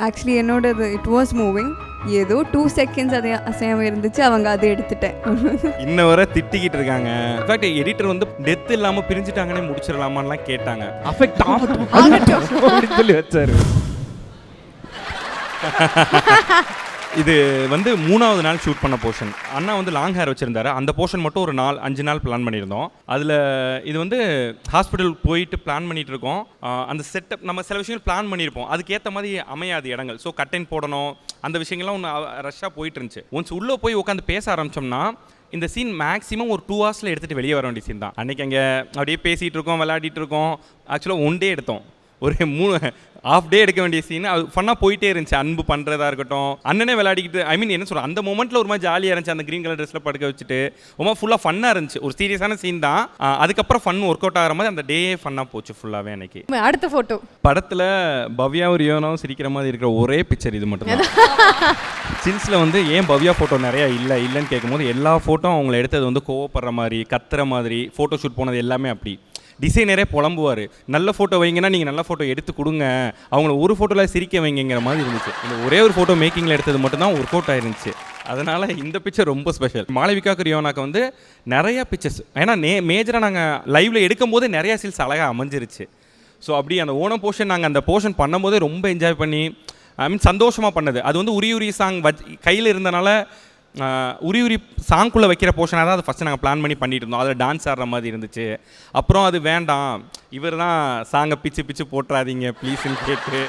Actually என்னோடது it was moving. ஏதோ 2 seconds அது அசையாமல் இருந்துச்சு, அவங்க அதை எடுத்துட்டேன். இன்ன வரை திட்டிக்கிட்டு இருக்காங்க. இன்ஃபேக்ட் எடிட்டர் வந்து டெத் இல்லாமல் பிரிஞ்சுட்டாங்கன்னே முடிச்சிடலாமான்லாம் கேட்டாங்க. அஃபெக்ட் ஆகட்டும் அப்படின்னு சொல்லி வச்சாரு. இது வந்து 3வது நாள் ஷூட் பண்ண போர்ஷன். அண்ணா வந்து லாங் ஹேர் வச்சுருந்தாரு. அந்த போர்ஷன் மட்டும் ஒரு 5 நாள் பிளான் பண்ணியிருந்தோம். அதில் இது வந்து ஹாஸ்பிட்டல் போயிட்டு பிளான் பண்ணிகிட்டு இருக்கோம். அந்த செட்டப் நம்ம சில விஷயங்கள் பிளான் பண்ணியிருப்போம், அதுக்கேற்ற மாதிரி அமையாது இடங்கள். ஸோ கட்டைன் போடணும், அந்த விஷயங்கள்லாம் ஒன்று ரஷ்ஷாக போயிட்டு இருந்துச்சு. ஒன்ஸ் உள்ளே போய் உட்காந்து பேச ஆரம்பித்தோம்னா இந்த சீன் மேக்ஸிமம் ஒரு 2 ஹவர்ஸில் எடுத்துகிட்டு வெளியே வர வேண்டிய சீன் தான். அன்றைக்கி அங்கே அப்படியே பேசிகிட்டு இருக்கோம், விளையாடிட்டு இருக்கோம். ஆக்சுவலாக 1 டே எடுத்தோம். ஒரு 3 ஹாஃப் டே எடுக்க வேண்டிய சீன் அது ஃபன்னாக போயிட்டே இருந்துச்சு. அன்பு பண்ணுறதா இருக்கட்டும், அண்ணனே விளையாடிக்கிட்டு, ஐ மீன் என்ன சொல்கிறேன், அந்த மொமெண்ட்டில் ஒரு மாதிரி ஜாலியாக இருந்துச்சு. அந்த க்ரீன் கலர் ட்ரெஸ்ஸில் படுக்க வச்சுட்டு ரொம்ப ஃபுல்லாக ஃபன்னாக இருந்துச்சு. ஒரு சீரியஸான சீன் தான். அதுக்கப்புறம் ஃபன் ஒர்க் அவுட் ஆகிற மாதிரி அந்த டே ஃபன்னாக போச்சு ஃபுல்லாகவே அன்னைக்கு. அடுத்த ஃபோட்டோ படத்தில் பவ்யாவும் ரியோனாவும் சிரிக்கிற மாதிரி இருக்கிற ஒரே பிக்சர் இது மட்டும் தான். சின்ஸில் வந்து ஏன் பவ்யா ஃபோட்டோ நிறையா இல்லைன்னு கேட்கும்போது எல்லா ஃபோட்டோ அவங்கள எடுத்தது வந்து கோவப்படுற மாதிரி, கத்துற மாதிரி, ஃபோட்டோ ஷூட் போனது எல்லாமே அப்படி. டிசைனரே புலம்புவார், நல்ல ஃபோட்டோ வைங்கன்னா நீங்கள் நல்ல ஃபோட்டோ எடுத்து கொடுங்க, அவங்கள ஒரு ஃபோட்டோவில் சிரிக்க வைங்கிற மாதிரி இருந்துச்சு. இந்த ஒரே ஒரு ஃபோட்டோ மேக்கிங்கில் எடுத்தது மட்டும்தான் ஒர்க் அவுட் ஆயிருந்துச்சு. அதனால் இந்த பிக்சர் ரொம்ப ஸ்பெஷல். மாளவிகாக்கு ரியோனாக்கு வந்து நிறையா பிக்சர்ஸ், ஏன்னா மேஜராக நாங்கள் லைவில் எடுக்கும் போதே நிறையா சீல்ஸ் அழகாக அமைஞ்சிருச்சு. ஸோ அப்படி அந்த ஓணம் போர்ஷன் நாங்கள் அந்த போர்ஷன் பண்ணும்போதே ரொம்ப என்ஜாய் பண்ணி, ஐ மீன் சந்தோஷமாக பண்ணது. அது வந்து உரி சாங் கையில் இருந்தனால உரி சாங்குள்ளே வைக்கிற போர்ஷனாக தான் அது ஃபஸ்ட்டு நாங்கள் பிளான் பண்ணி பண்ணிட்டு இருந்தோம். அதில் டான்ஸ் ஆடுற மாதிரி இருந்துச்சு. அப்புறம் அது வேண்டாம், இவர் தான் சாங்கை பிச்சு போட்டுறாதீங்க ப்ளீஸ்ன்னு கேட்டு,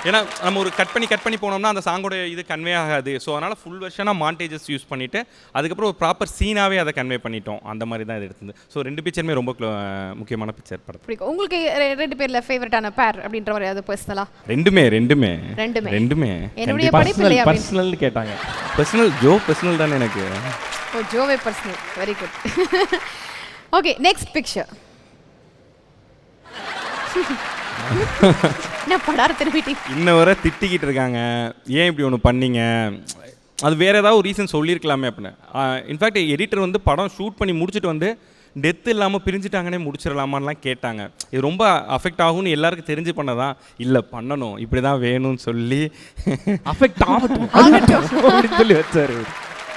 ஏன்னா நம்ம ஒரு கட் பண்ணி போனோம்னா அந்த சாங்கோட இது கன்வே ஆகாது. ஸோ அதனால் ஃபுல் வெர்ஷனாக மாண்டேஜஸ் யூஸ் பண்ணிவிட்டு அதுக்கப்புறம் ஒரு ப்ராப்பர் சீனாகவே அதை கன்வே பண்ணிட்டோம். அந்த மாதிரி தான் இது எடுத்தது. ஸோ 2 பிக்சருமே ரொம்ப முக்கியமான பிக்சர் படம். பிடிக்கும் உங்களுக்கு 2 பேரில் ஃபேவரட்டான பேர் அப்படின்ற மாதிரி அது பர்சனலா? ரெண்டுமே என்னுடைய படைப்பில்லையா பர்சனல் கேட்டாங்க. பர்சனல் தானே எனக்கு. ஓ, ஜோவே personal, very good. Okay, next picture. என்ன படார திரும்பிட்டி இன்ன வரை திட்டிக்கிட்டு இருக்காங்க, ஏன் இப்படி ஒன்று பண்ணீங்க, அது வேறு ஏதாவது ஒரு ரீசன் சொல்லியிருக்கலாமே அப்படின்னு. இன்ஃபேக்ட் எடிட்டர் வந்து படம் ஷூட் பண்ணி முடிச்சுட்டு வந்து டெத் இல்லாமல் பிரிஞ்சுட்டாங்கன்னே முடிச்சிடலாமான்லாம் கேட்டாங்க. இது ரொம்ப அஃபெக்ட் ஆகும்னு எல்லாருக்கும் தெரிஞ்சு பண்ணதான். இல்லை பண்ணணும், இப்படி தான் வேணும்னு சொல்லி அஃபெக்ட் ஆகட்டும் சொல்லி வச்சாரு.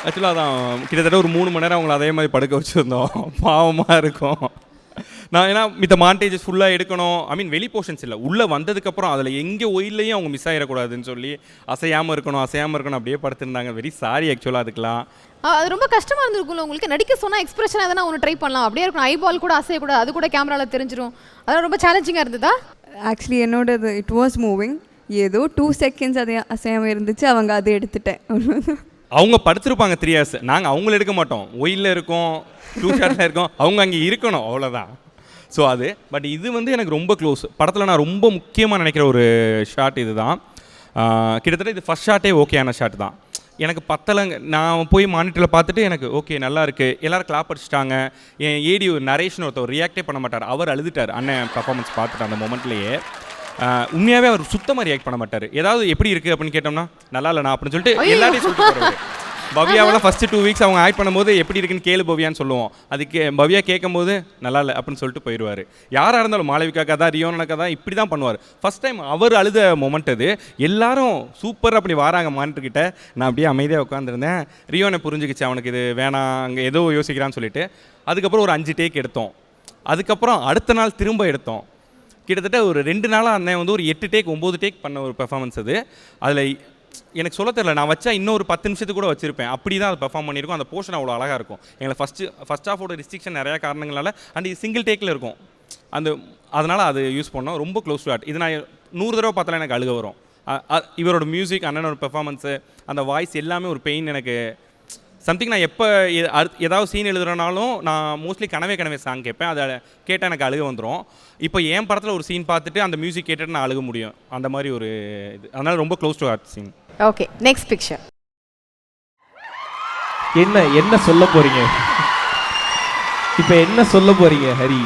ஆக்சுவலாக அதான் கிட்டத்தட்ட ஒரு 3 மணி நேரம் அவங்கள அதே மாதிரி படுக்க வச்சுருந்தோம். பாவமாக இருக்கும். நான் ஏன்னா மித்த மாண்டேஜஸ் ஃபுல்லாக எடுக்கணும். ஐ மீன் வெளி போர்ஷன்ஸ் இல்லை, உள்ளே வந்ததுக்கப்புறம் அதில் எங்கே ஒயிலையும் அவங்க மிஸ் ஆகிடக்கூடாதுன்னு சொல்லி அசையாமல் இருக்கணும் அப்படியே படுத்திருந்தாங்க. வெரி சாரி ஆக்சுவலாக அதுக்கெலாம். அது ரொம்ப கஷ்டமாக இருந்திருக்கும்ல உங்களுக்கு. நடிக்க சொன்னால் எக்ஸ்பிரஷன் எதனா ஒன்று ட்ரை பண்ணலாம், அப்படியே இருக்கணும், ஐபால் கூட அசையக்கூடாது, அது கூட கேமராவில் தெரிஞ்சிடும். அதெல்லாம் ரொம்ப சேலஞ்சிங்காக இருந்ததா? ஆக்சுவலி என்னோடது இட் வாஸ் மூவிங். ஏதோ 2 செகண்ட்ஸ் அது அசையாமல் இருந்துச்சு, அவங்க அதை எடுத்துட்டேன். அவங்க படுத்திருப்பாங்க 3 hours, நாங்கள் அவங்கள எடுக்க மாட்டோம். ஒயிலில் இருக்கோம், 2 ஷாட்டில் இருக்கோம், அவங்க அங்கே இருக்கணும், அவ்வளோதான். ஸோ அது பட் இது வந்து எனக்கு ரொம்ப க்ளோஸ். படத்தில் நான் ரொம்ப முக்கியமாக நினைக்கிற ஒரு ஷாட் இது தான். கிட்டத்தட்ட இது ஃபஸ்ட் ஷாட்டே ஓகேயான ஷாட் தான். எனக்கு பத்தலைங்க. நான் போய் மானிட்டரில் பார்த்துட்டு எனக்கு ஓகே நல்லா இருக்குது, எல்லோரும் கிளாப் அடிச்சிட்டாங்க. என் ஏடி நரேஷன் ஒருத்தர் ரியாக்டே பண்ண மாட்டார், அவர் அழுதுட்டார் அண்ணன் பர்ஃபார்மன்ஸ் பார்த்துட்டு. அந்த மொமெண்ட்லேயே உண்மையாகவே அவர் சுத்தமாக ரியாக்ட் பண்ண மாட்டார். ஏதாவது எப்படி இருக்குது அப்படின்னு கேட்டோம்னா நல்லா இல்லைண்ணா அப்படின்னு சொல்லிட்டு எல்லாத்தையும் சொல்லிட்டு போகிறாரு. பவ்யாவெல்லாம் ஃபஸ்ட்டு 2 weeks அவங்க ஆக்ட் பண்ணும்போது எப்படி இருக்குன்னு கேளு பவ்யான்னு சொல்லுவோம். அதுக்கு பவ்யா கேட்கும்போது நல்லா இல்லை அப்படின்னு சொல்லிட்டு போயிடுவார். யாராக இருந்தாலும் மாளவிகா கதா, ரியோனா கதா இப்படி தான் பண்ணுவார். ஃபஸ்ட் டைம் அவர் அழுத மொமெண்ட் அது. எல்லாரும் சூப்பர் அப்படி வராங்க மானிட்டர்கிட்ட. நான் அப்படியே அமைதியாக உட்காந்துருந்தேன். ரியோனை புரிஞ்சுக்கிச்சு அவனுக்கு இது வேணாம், அங்கே ஏதோ யோசிக்கிறான்னு சொல்லிட்டு. அதுக்கப்புறம் ஒரு 5 டேக் எடுத்தோம். அதுக்கப்புறம் அடுத்த நாள் திரும்ப எடுத்தோம். கிட்டத்தட்ட ஒரு 2 நாளாக அண்ணன் வந்து ஒரு 8 டேக் 9 டேக் பண்ண ஒரு பெர்ஃபார்மன்ஸ் அது. அதில் எனக்கு சொல்ல தெரியல, நான் வச்சா இன்னொரு 10 நிமிஷத்துக்கு கூட வச்சுருப்பேன். அப்படி தான் அது பெர்ஃபார்ம் பண்ணியிருக்கோம். அந்த போர்ஷன் அவ்வளோ அழகாக இருக்கும். எங்களை ஃபஸ்ட் ஹாஃபோட ரெஸ்ட்ரிக்ஷன் நிறையா காரணங்களால் அண்ட் இது சிங்கிள் டேக்கில் இருக்கும். அதனால் அது யூஸ் பண்ணோம். ரொம்ப க்ளோஸ் டு ஹார்ட். இது நான் 100 தடவை பார்த்தாலும் எனக்கு அழுக வரும். இவரோட மியூசிக், அண்ணனோட பெர்ஃபார்மன்ஸு, அந்த வாய்ஸ் எல்லாமே ஒரு பெயின். எனக்கு சம்திங் நான் எப்போ ஏதாவது சீன் எழுதுறனாலும் நான் மோஸ்ட்லி கனவே சாங் கேட்பேன். அதை கேட்டால் எனக்கு அழுக வந்துடும். இப்போ என் படத்தில் ஒரு சீன் பார்த்துட்டு அந்த மியூசிக் கேட்டுட்டு நான் அழுக முடியும். அந்த மாதிரி ஒரு இது. அதனால் ரொம்ப close to heart scene. Okay, next picture. என்ன சொல்ல போறீங்க இப்போ? என்ன சொல்ல போறீங்க ஹரி?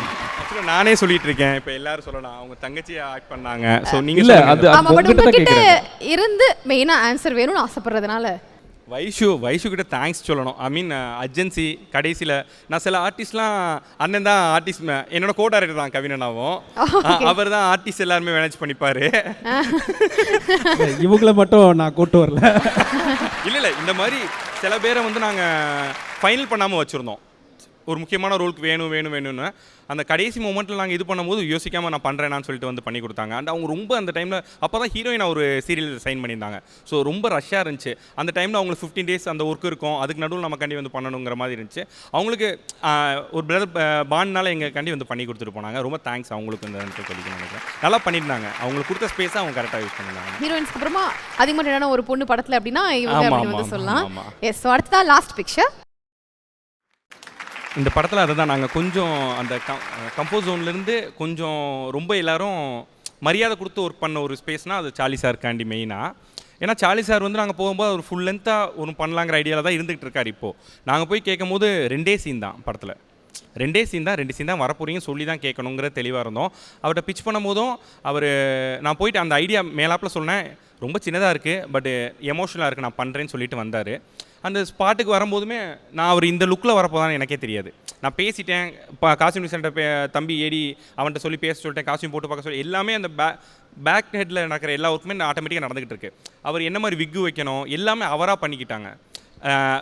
நானே சொல்லிட்டு இருக்கேன். இப்போ எல்லாரும் சொல்லலாம், அவங்க தங்கச்சியை ஆக்ட் பண்ணாங்க. ஸோ நீங்கள் இல்லை அது உங்ககிட்ட இருந்து மெயினாக ஆன்சர் வேணும்னு ஆசைப்படுறதுனால வைஷு கிட்ட தேங்க்ஸ் சொல்லணும். ஐ மீன் அர்ஜென்சி கடைசியில் நான் சில ஆர்டிஸ்ட்லாம் அண்ணன் தான் ஆர்டிஸ்ட், என்னோட கோ டைரக்டர் தான் கவினனாவும், அவர் தான் ஆர்டிஸ்ட் எல்லாருமே மேனேஜ் பண்ணிப்பார். இவங்கள மட்டும் நான் கூட்டு வரல. இல்லை இந்த மாதிரி சில பேரை வந்து நாங்கள் ஃபைனல் பண்ணாமல் வச்சுருந்தோம். ஒரு முக்கியமான ரோலுக்கு வேணும்னு அந்த கடைசி மூமெண்ட்டில் நாங்கள் இது பண்ணும்போது யோசிக்காமல் நான் பண்ணுறேன்னு சொல்லிட்டு வந்து பண்ணி கொடுத்தாங்க. அண்ட் அவங்க ரொம்ப அந்த டைமில் அப்போ தான் ஹீரோயின் ஒரு சீரியல் சைன் பண்ணியிருந்தாங்க. ஸோ ரொம்ப ரஷ்ஷாக இருந்துச்சு அந்த டைமில். அவங்களுக்கு 15 days அந்த ஒர்க் இருக்கும், அதுக்கு நடுவில் நம்ம கண்டி வந்து பண்ணணுங்கிற மாதிரி இருந்துச்சு. அவங்களுக்கு ஒரு பிரதர் பாண்ட்னால எங்கள் கண்டி வந்து பண்ணி கொடுத்துட்டு போனாங்க. ரொம்ப தேங்க்ஸ் அவங்களுக்கு இந்த சொல்லிக்கணும்னு நினைக்கிறேன். நல்லா பண்ணியிருந்தாங்க. அவங்களுக்கு கொடுத்த ஸ்பேஸை அவங்க கரெக்டாக யூஸ் பண்ணியிருந்தாங்க. ஹீரோயின்ஸ்க்கு அப்புறமா அதிகமாக என்னன்னா ஒரு பொண்ணு படத்தில் அப்படின்னா இவங்க அப்படின்னு வந்து சொல்லலாம். எஸ், ஸோ அடுத்ததா லாஸ்ட் பிக்சர். இந்த படத்தில் அதை தான் நாங்கள் கொஞ்சம் அந்த கம்போஸ் ஜோன்லேருந்து கொஞ்சம் ரொம்ப எல்லாரும் மரியாதை கொடுத்து ஒர்க் பண்ண ஒரு ஸ்பேஸ்னால் அது சார்லி சார்க்காண்டி மெயினாக. ஏன்னா சார்லி சார் வந்து நாங்கள் போகும்போது ஒரு ஃபுல் லென்த்தாக ஒன்று பண்ணலாங்கிற ஐடியாவில் தான் இருந்துகிட்டு இருக்கார். இப்போது நாங்கள் போய் கேட்கும் போது 2 சீன் தான் படத்தில், 2 சீன் தான் வரப்போறீங்கன்னு சொல்லி தான் கேட்கணுங்கிற தெளிவாக இருந்தோம். அவர்கிட்ட பிச் பண்ணும் போதும் நான் போயிட்டு அந்த ஐடியா மேலாப்பில் சொன்னேன், ரொம்ப சின்னதாக இருக்குது பட் எமோஷனலாக இருக்குது, நான் பண்ணுறேன்னு சொல்லிட்டு வந்தார். அந்த ஸ்பாட்டுக்கு வரும்போதுமே நான் அவர் இந்த லுக்கில் வரப்போதான்னு எனக்கே தெரியாது. நான் பேசிட்டேன், காஸ்டியூம் டிசைன்ட்ட தம்பி ஏடி அவன்கிட்ட சொல்லி பேச சொல்லிட்டேன், காஸ்டியூம் போட்டு பார்க்க சொல்லி எல்லாமே அந்த பேக் ஹெட்டில் நடக்கிற எல்லா ஒர்க்குமே ஆட்டோமேட்டிக்காக நடந்துகிட்டு இருக்கு. அவர் என்ன மாதிரி விக்கு வைக்கணும் எல்லாமே அவராக பண்ணிக்கிட்டாங்க.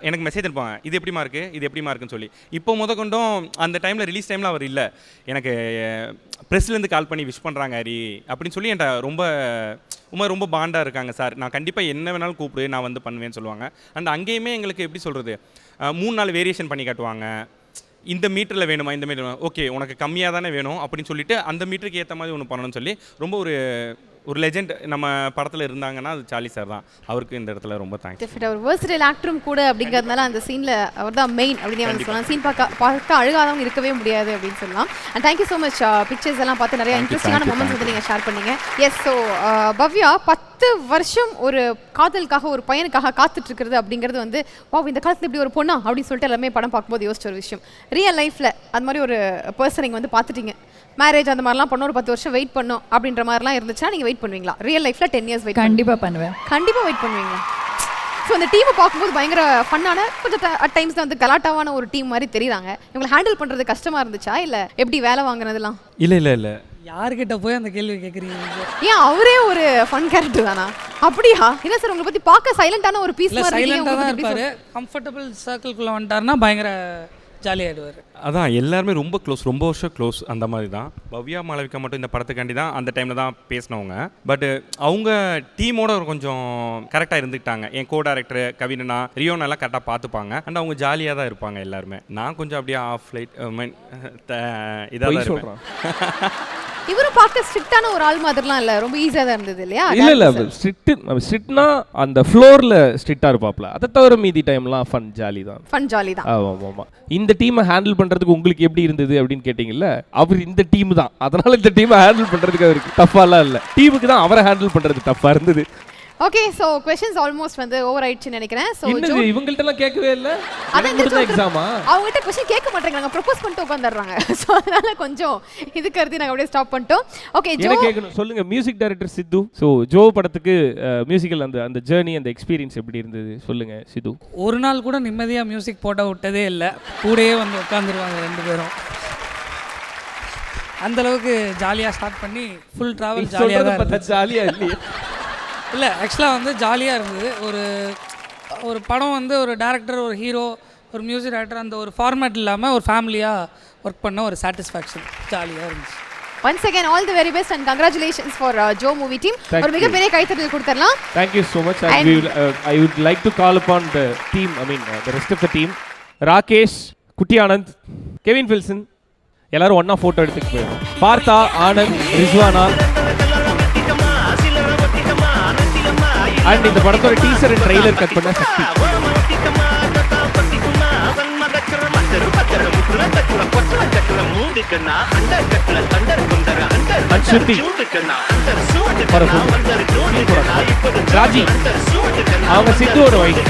எனக்கு மெசேஜ் அனுப்புவாங்க, இது எப்படிமா இருக்குது, இது எப்படிமா இருக்குன்னு சொல்லி. இப்போ கொண்டும் அந்த டைமில் ரிலீஸ் டைமில் அவர் இல்லை, எனக்கு ப்ரெஸ்லேருந்து கால் பண்ணி விஷ் பண்ணுறாங்க ஹரி அப்படின்னு சொல்லி என்கிட்ட ரொம்ப பாண்டாக இருக்காங்க. சார் நான் கண்டிப்பாக என்ன வேணாலும் கூப்பிடு, நான் வந்து பண்ணுவேன்னு சொல்லுவாங்க. அண்ட் அங்கேயுமே எங்களுக்கு எப்படி சொல்கிறது, 3 நாள் வேரியேஷன் பண்ணி காட்டுவாங்க. இந்த மீட்டரில் வேணுமா, இந்த மீட்டர் ஓகே உனக்கு கம்மியாக தானே வேணும் அப்படின்னு சொல்லிட்டு அந்த மீட்டருக்கு ஏற்ற மாதிரி ஒன்று பண்ணணும்னு சொல்லி ரொம்ப ஒரு லெஜெண்ட் நம்ம படத்தில் இருந்தாங்கன்னா அது சார்லி சார் தான். அவருக்கு இந்த இடத்துல ரொம்ப தேங்க்ஸ். அவர் வெர்சடைல் ஆக்டரும் கூட அப்படிங்கிறதுனால அந்த சீனில் அவர் தான் மெயின் அப்படின்னு சொல்லலாம். சீன் பார்க்க அழுகாதவங்க இருக்கவே முடியாது அப்படின்னு சொல்லலாம். And thank you so much. Pictures எல்லாம் பார்த்து நிறைய இன்ட்ரெஸ்டிங்கான மொமெண்ட்ஸ் வந்து நீங்கள் ஷேர் பண்ணீங்க. எஸ், ஸோ பவ்யா 10 வருஷம் ஒரு காதலுக்காக ஒரு பையனுக்காக காத்துட்டு இருக்கிறது அப்படிங்கிறது வந்து இந்த காலத்தில் இப்படி ஒரு பொண்ணா அப்படின்னு சொல்லிட்டு எல்லாமே படம் பார்க்கும்போது யோசிச்ச ஒரு விஷயம். ரியல் லைஃப்பில் அது மாதிரி ஒரு பர்சன் நீங்கள் வந்து பார்த்துட்டீங்க, மேரேஜ் அந்த மாதிரிலாம் பண்ண ஒரு 10 வருஷம் வெயிட் பண்ணும் அப்படின்ற மாதிரிலாம் இருந்துச்சுன்னா நீங்கள் வெயிட் பண்ணுவீங்களா? ரியல் லைஃப்பில் 10 years வெயிட் கண்டிப்பாக பண்ணுவேன். கண்டிப்பாக வெயிட் பண்ணுவீங்களா? ஸோ அந்த டீமை பார்க்கும்போது பயங்கர ஃபன்னான, கொஞ்சம் அட் டைம்ஸ் வந்து கலாட்டாவான ஒரு டீம் மாதிரி தெரியுறாங்க. இவங்களை ஹேண்டில் பண்ணுறது கஷ்டமாக இருந்துச்சா, இல்லை எப்படி வேலை வாங்குனதுலாம்? இல்லை யார்கிட்ட போய் அந்த கேள்வி கேட்குறீங்க? ஏன் அவரே ஒரு ஃபன் கேரக்டர் தானா? அப்படியா? இல்லை சார், உங்களை பற்றி பார்க்க சைலண்டான ஒரு பீஸ் மாதிரி சைலண்டாக தான் இருப்பார். கம்ஃபர்டபுள் சர்க்கிள்குள்ளே வந்துட்டாருன்னா பயங்கர ஜாலியாகிடுவார். அதான் எல்லாருமே ரொம்ப க்ளோஸ், ரொம்ப வருஷம் க்ளோஸ் அந்த மாதிரி தான். பவ்யா மாளவிகா மட்டும் இந்த படத்துக்காண்டி தான் அந்த டைமில் தான் பேசினவங்க. பட் அவங்க டீமோட கொஞ்சம் கரெக்டாக இருந்துக்கிட்டாங்க. என் கோ டைரக்டர் கவினா ரியோனெல்லாம் கரெக்டாக பார்த்துப்பாங்க. அண்ட் அவங்க ஜாலியாக தான் இருப்பாங்க எல்லாருமே. நான் கொஞ்சம் அப்படியே ஆஃப் லைட் இதாக சொல்கிறேன். இவரும் பார்க்க ஸ்ட்ரிக்டான ஒரு ஆள் மாதிரிலாம் இல்லை, ரொம்ப ஈஸியாக தான் இருந்தது இல்லையா? இல்லை ஸ்ட்ரிக்ட்னா அந்த ஃப்ளோரில் ஸ்ட்ரிக்டாக இருப்பாப்ல. அதை தவிர மீதி டைம்லாம் ஃபன் ஜாலி தான். ஆமாம். இந்த டீமை ஹேண்டில் பண்ணுறதுக்கு உங்களுக்கு எப்படி இருந்தது அப்படின்னு கேட்டிங்கல்ல, அவர் இந்த டீம் தான், அதனால இந்த டீமை ஹேண்டில் பண்ணுறதுக்கு அவருக்கு டஃப்பாலாம் இல்லை, டீமுக்கு தான் அவரை ஹேண்டில் பண்ணுறது டஃப்பாக இருந்தது. ஓகே, சோ क्वेश्चंस ஆல்மோஸ்ட் வந்து ஓவர் ஆயிடுச்சுன்னு நினைக்கிறேன். சோ இன்னும் இவங்கள்ட்ட எல்லாம் கேட்கவே இல்ல. எனக்கு எக்ஸாமா அவங்க கிட்ட क्वेश्चन கேட்க மாட்டேங்கறாங்க, ப்ரோபோஸ் பண்ணிட்டு உட்கார்ந்தறாங்க. சோ அதனால கொஞ்சம் இது கருதி நாங்க அப்படியே ஸ்டாப் பண்ணிட்டோம். ஓகே ஜோ, என்ன கேட்கணும் சொல்லுங்க. மியூசிக் டைரக்டர் சித்து. சோ ஜோ படத்துக்கு மியூசிக்கல் அந்த ஜர்னி, அந்த எக்ஸ்பீரியன்ஸ் எப்படி இருந்தது சொல்லுங்க சித்து. ஒரு நாள் கூட நிம்மதியா மியூசிக் போட விட்டதே இல்ல. கூடயே வந்து உட்கார்ந்துருவாங்க 2 பேரும். அந்த அளவுக்கு ஜாலியா ஸ்டார்ட் பண்ணி ஃபுல் டிராவல் ஜாலியா தான். ஜாலியா இல்லையா? இல்லை, ஆக்சுவலாக வந்து ஜாலியாக இருந்தது. ஒரு படம் வந்து ஒரு டேரக்டர், ஒரு ஹீரோ, ஒரு மியூசிக் டைரக்டர், அந்த ஒரு ஃபார்மேட் இல்லாமல் ஒரு ஃபேமிலியாக ஒர்க் பண்ண ஒரு சாட்டிஸ்ஃபேக்ஷன் ஜாலியாக இருந்துச்சு. once again all the very best and congratulations for Joe movie team. ஒரு மிகப்பெரிய கைத்தட்டல் கொடுத்துடலாம். Thank you so much. I would like to call upon the team, the rest of the team. Rakesh, குட்டி Anand, Kevin Wilson எல்லாரும் ஒன்றா photo எடுத்துட்டு போயிடும். பார்த்தா, ஆனந்த், ரிஸ்வானா அண்ட் இந்த படத்தோட டீசர் அண்ட் ட்ரெய்லர் கட் பண்ண சக்தி. ஸ்ருதி, ராஜி, அவங்க சித்துவோட wife.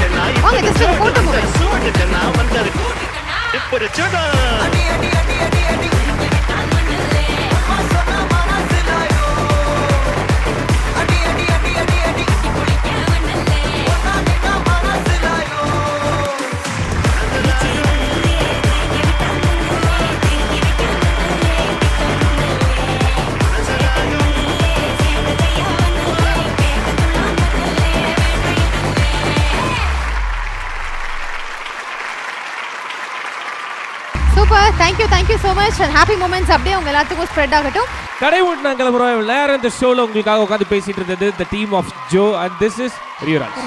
Super, thank you so much. And happy moments அப்படியே உங்க எல்லாத்துக்கும் ஸ்ப்ரெட் ஆகட்டும். கடை விட்டு நான் கிளம்புறோம். நேரம் இந்த ஷோவில் உங்களுக்காக உட்காந்து பேசிட்டு இருந்தது the team of Joe and this is Rio Raj.